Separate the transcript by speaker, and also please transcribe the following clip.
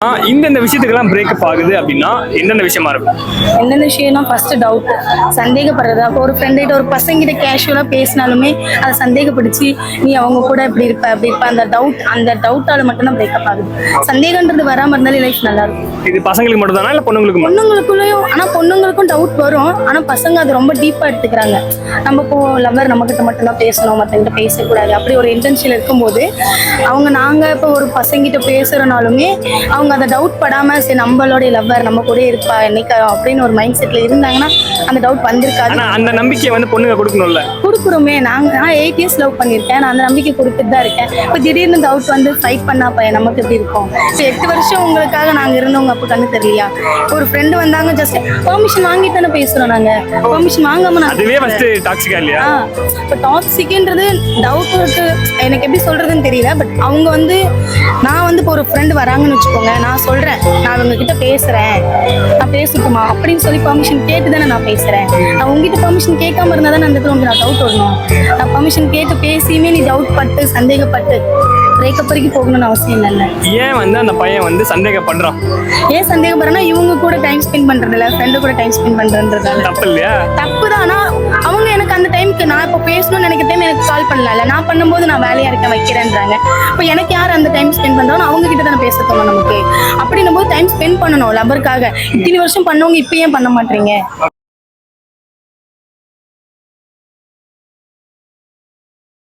Speaker 1: இந்த விஷயத்துக்கெல்லாம் பிரேக்கப் ஆகுது அப்படின்னா என்னென்ன விஷயமா இருக்கும்?
Speaker 2: என்னென்ன விஷயம்னா ஃபர்ஸ்ட் டவுட், சந்தேகப்படுறது. அப்போ ஒரு ஃப்ரெண்ட்கிட்ட ஒரு பசங்கிட்ட கேஷுவலாக பேசினாலுமே அதை சந்தேகப்படுத்தி நீ அவங்க கூட இப்படி இருப்ப அப்படி இருப்ப அந்த டவுட்டால மட்டும்தான் பிரேக்கப் ஆகுது. சந்தேகன்றது வராமல் இருந்தாலே லைஃப் நல்லா இருக்கும்.
Speaker 1: இது பசங்களுக்கு மட்டும் தானா இல்ல பொண்ணுங்களுக்கு?
Speaker 2: பொண்ணுங்களுக்குள்ளேயும், ஆனால் பொண்ணுங்களுக்கும் டவுட் வரும். ஆனால் பசங்க அது ரொம்ப டீப்பாக எடுத்துக்கிறாங்க. நம்ம இப்போ லவ்வர் நம்மகிட்ட மட்டும்தான் பேசணும், மற்றவங்கிட்ட பேசக்கூடாது அப்படி ஒரு இன்டென்ஷன் இருக்கும்போது நாங்கள் இப்போ ஒரு பசங்கிட்ட பேசுகிறனாலுமே அவங்க அதை டவுட் படாமல் சரி நம்மளோடைய லவ்வர் நம்ம கூட இருப்பா என்னைக்கு அப்படின்னு ஒரு மைண்ட் செட்டில் இருந்தாங்கன்னா அந்த டவுட் வந்திருக்காது.
Speaker 1: ஆனா அந்த நம்பிக்கையை வந்து பொண்ணுங்க கொடுக்கணும்ல.
Speaker 2: கொடுக்குறோமே. நான் 8 years லவ் பண்ணியிருக்கேன். நான் அந்த நம்பிக்கை கொடுத்துட்டு தான் இருக்கேன். இப்போ திடீர்னு டவுட் வந்து ஃபைட் பண்ணா பையன் நமக்கு எப்படி இருக்கும்? இப்போ 8 வருஷம் உங்களுக்காக நாங்கள் இருந்தவங்க அப்போ கண்ணு தெரியலையா? ஒரு ஃப்ரெண்டு வந்தாங்க, ஜஸ்ட் பெர்மிஷன் வாங்கிட்டு தானே பேசுகிறோம். நாங்கள் பெர்மிஷன் வாங்காம
Speaker 1: அதுவே ஃபர்ஸ்ட் டாக்ஸிக்கா இல்லையா?
Speaker 2: இப்போ டாக்ஸிக்ன்றது டவுட் இருக்கு, எனக்கு எப்படி சொல்றதுன்னு தெரியல. பட் அவங்க நான் இப்போ ஒரு ஃப்ரெண்டு வராங்கன்னு வச்சுக்கோங்க, நான் சொல்றேன் நான் அவங்க கிட்ட பேசுறேன், நான் பேசட்டுமா அப்படின்னு சொல்லி பெர்மிஷன் கேட்டு தானே நான் பேசுறேன். நான் உங்ககிட்ட பெர்மிஷன் கேட்காம இருந்தா தான் அந்த இடத்துல உங்களுக்கு நான் டவுட் வரணும். நான் பெர்மிஷன் கேட்டு பேசியுமே நீ டவுட் பட்டு சந்தேகப்பட்டு பிரேக்கப் வரைக்கும் போகணும்னு அவசியம் இல்லை.
Speaker 1: ஏன் அந்த பையன் சந்தேகப்படுறான்?
Speaker 2: ஏன் சந்தேகப்படுறேன்னா இவங்க கூட டைம் ஸ்பெண்ட் பண்றதில்ல, ஃப்ரெண்டு கூட டைம் ஸ்பெண்ட் பண்றதுனால.
Speaker 1: தப்பு இல்லையா?
Speaker 2: தப்பு தான். ஆனா அவங்க எனக்கு அந்த டைமுக்கு நான் இப்போ பேசணும்னு நினைக்கிற டைம் எனக்கு கால் பண்ணல, நான் பண்ணும்போது நான் வேலையா இருக்க வைக்கிறேன்றாங்க. இப்போ எனக்கு யார் அந்த டைம் ஸ்பெண்ட் பண்றோம்? அவங்க கிட்ட தானே பேச தோணும் நமக்கு. அப்படின்னும் போது டைம் ஸ்பெண்ட் பண்ணணும் லவ்வருக்காக. இத்தனை வருஷம் பண்ணவங்க இப்போ ஏன் பண்ண மாட்டீங்க?